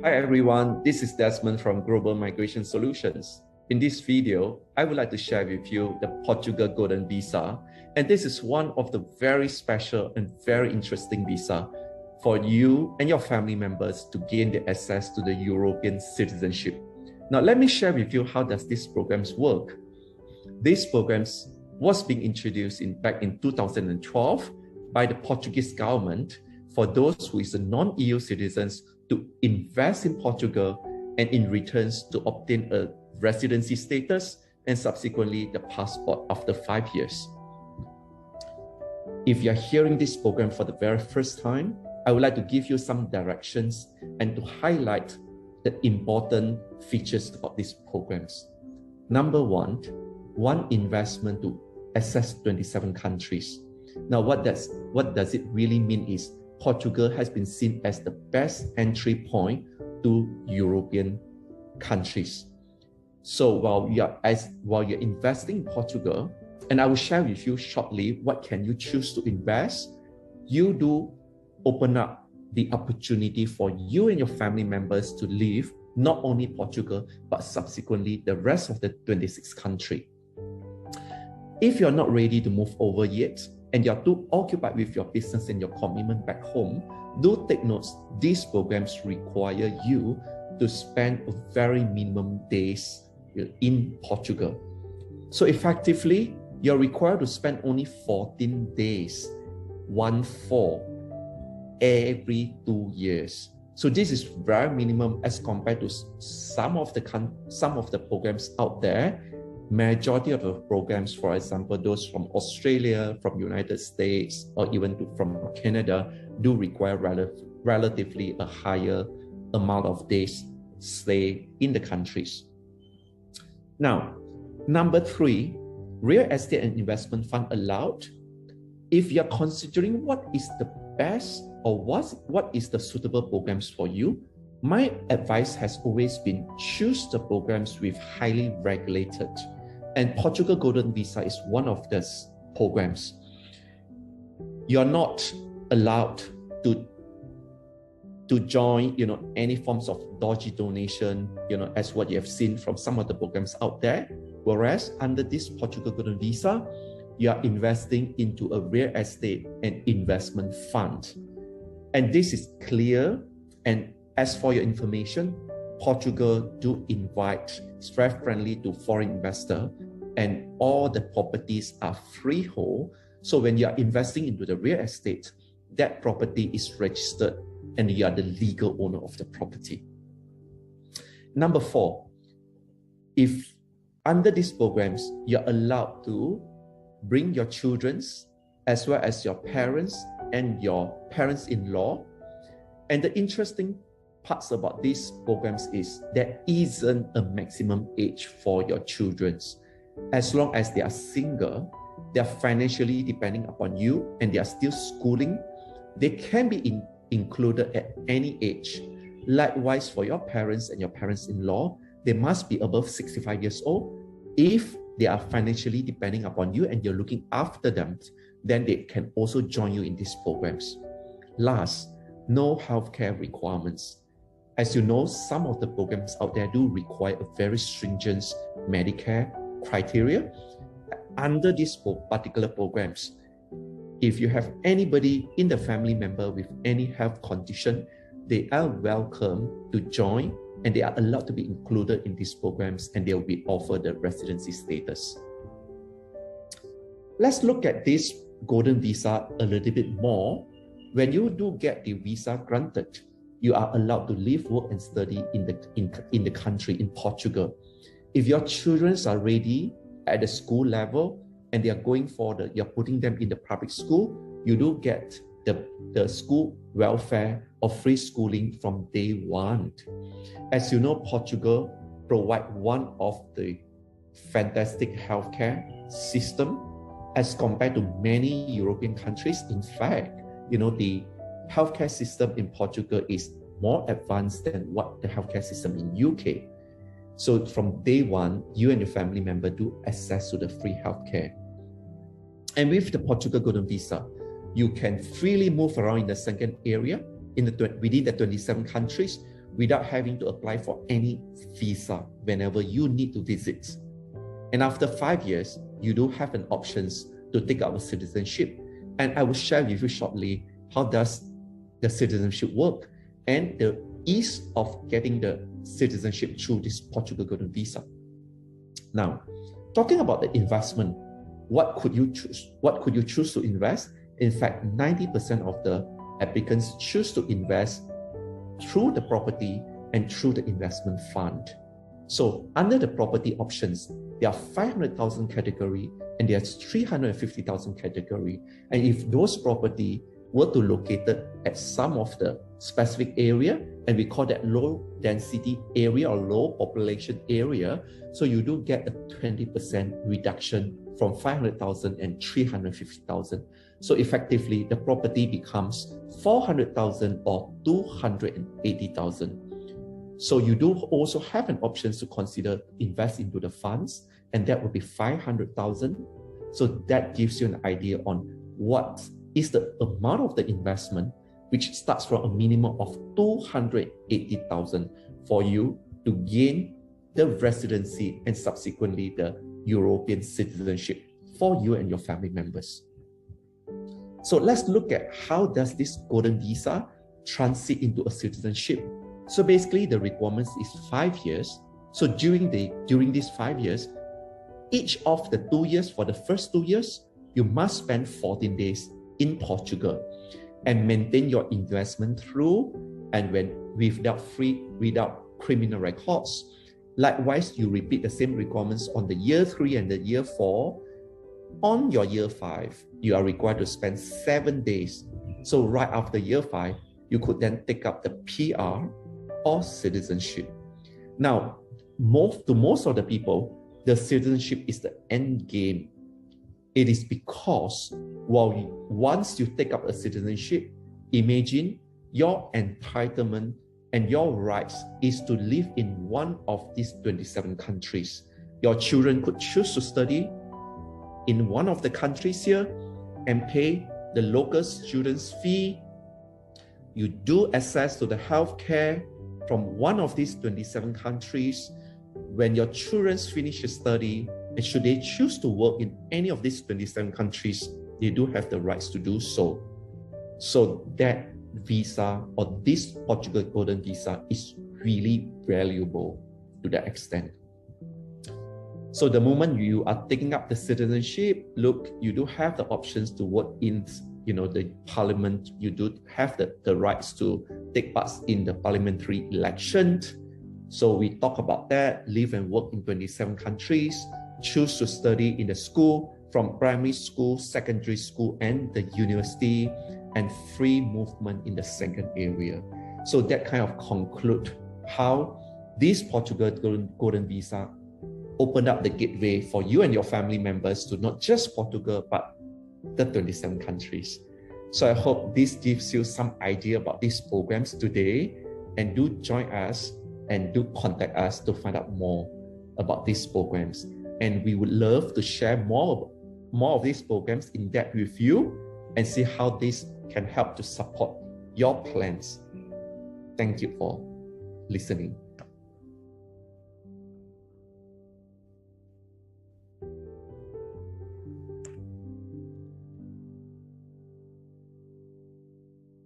Hi everyone, this is Desmond from Global Migration Solutions. In this video, I would like to share with you the Portugal Golden Visa, and this is one of the very special and very interesting visa for you and your family members to gain the access to the European citizenship. Now, let me share with you how does these programs work. These programs was being introduced back in 2012 by the Portuguese government for those who is a non-EU citizens to invest in Portugal and in returns to obtain a residency status and subsequently the passport after 5 years. If you're hearing this program for the very first time, I would like to give you some directions and to highlight the important features about these programs. Number one investment to access 27 countries. Now, what does it really mean is Portugal has been seen as the best entry point to European countries. So while you're investing in Portugal, and I will share with you shortly what can you choose to invest, you do open up the opportunity for you and your family members to live not only Portugal, but subsequently the rest of the 26 countries. If you're not ready to move over yet, and you're too occupied with your business and your commitment back home, do take notes. These programs require you to spend a very minimum days in Portugal. So effectively, you're required to spend only 14 days, 1/4, every 2 years. So this is very minimum as compared to some of the programs out there. Majority of the programs, for example, those from Australia, from United States, or even from Canada, do require relatively a higher amount of days stay in the countries. Now, number 3, real estate and investment fund allowed. If you're considering what is the best or what is the suitable programs for you, my advice has always been choose the programs with highly regulated. And Portugal Golden Visa is one of those programs. You're not allowed to join, any forms of dodgy donation, as what you have seen from some of the programs out there. Whereas under this Portugal Golden Visa, you are investing into a real estate and investment fund. And this is clear. And as for your information, Portugal do invite, it's very friendly to foreign investor, and all the properties are freehold. So when you are investing into the real estate, that property is registered and you are the legal owner of the property. Number 4, if under these programs, you're allowed to bring your children as well as your parents and your parents-in-law. And the interesting parts about these programs is there isn't a maximum age for your children. As long as they are single, they are financially depending upon you and they are still schooling, they can be included at any age. Likewise, for your parents and your parents-in-law, they must be above 65 years old. If they are financially depending upon you and you're looking after them, then they can also join you in these programs. Last, no healthcare requirements. As you know, some of the programs out there do require a very stringent Medicare criteria. Under these particular programs, if you have anybody in the family member with any health condition, they are welcome to join and they are allowed to be included in these programs and they will be offered the residency status. Let's look at this Golden Visa a little bit more. When you do get the visa granted, you are allowed to live, work, and study in the country, in Portugal. If your children are ready at the school level and they are going you're putting them in the public school, you do get the school welfare or free schooling from day 1. As you know, Portugal provides one of the fantastic healthcare system as compared to many European countries. In fact, the healthcare system in Portugal is more advanced than what the healthcare system in UK. So from day 1, you and your family member do access to the free healthcare. And with the Portugal Golden Visa, you can freely move around in the Schengen area within the 27 countries without having to apply for any visa whenever you need to visit. And after 5 years, you do have an options to take up a citizenship. And I will share with you shortly how does the citizenship work and the ease of getting the citizenship through this Portugal Golden Visa. Now, talking about the investment, what could you choose? What could you choose to invest? In fact, 90% of the applicants choose to invest through the property and through the investment fund. So under the property options, there are 500,000 category and there's 350,000 category. And if those property were to located at some of the specific area, and we call that low density area or low population area, so you do get a 20% reduction from 500,000 and 350,000. So effectively, the property becomes 400,000 or 280,000. So you do also have an option to consider invest into the funds, and that would be 500,000. So that gives you an idea on what is the amount of the investment, which starts from a minimum of 280,000 for you to gain the residency and subsequently the European citizenship for you and your family members. So let's look at how does this golden visa transit into a citizenship. So basically the requirements is 5 years. So during these 5 years, each of the 2 years, for the first 2 years, you must spend 14 days in Portugal and maintain your investment through and without criminal records. Likewise, you repeat the same requirements on the year 3 and the year 4. On your year 5, you are required to spend 7 days. So right after year 5, you could then take up the PR or citizenship. Now, to most of the people, the citizenship is the end game. It is because once you take up a citizenship, imagine your entitlement and your rights is to live in one of these 27 countries. Your children could choose to study in one of the countries here and pay the local student's fee. You do access to the healthcare from one of these 27 countries. When your children finish their study, and should they choose to work in any of these 27 countries, they do have the rights to do so. So that visa or this Portugal Golden Visa is really valuable to that extent. So the moment you are taking up the citizenship, look, you do have the options to work in the parliament. You do have the rights to take part in the parliamentary election. So we talk about that, live and work in 27 countries, choose to study in the school, from primary school, secondary school, and the university, and free movement in the second area. So that kind of conclude how this Portugal Golden Visa opened up the gateway for you and your family members to not just Portugal, but the 27 countries. So I hope this gives you some idea about these programs today, and do join us and do contact us to find out more about these programs. And we would love to share more of these programs in depth with you and see how this can help to support your plans. Thank you for listening.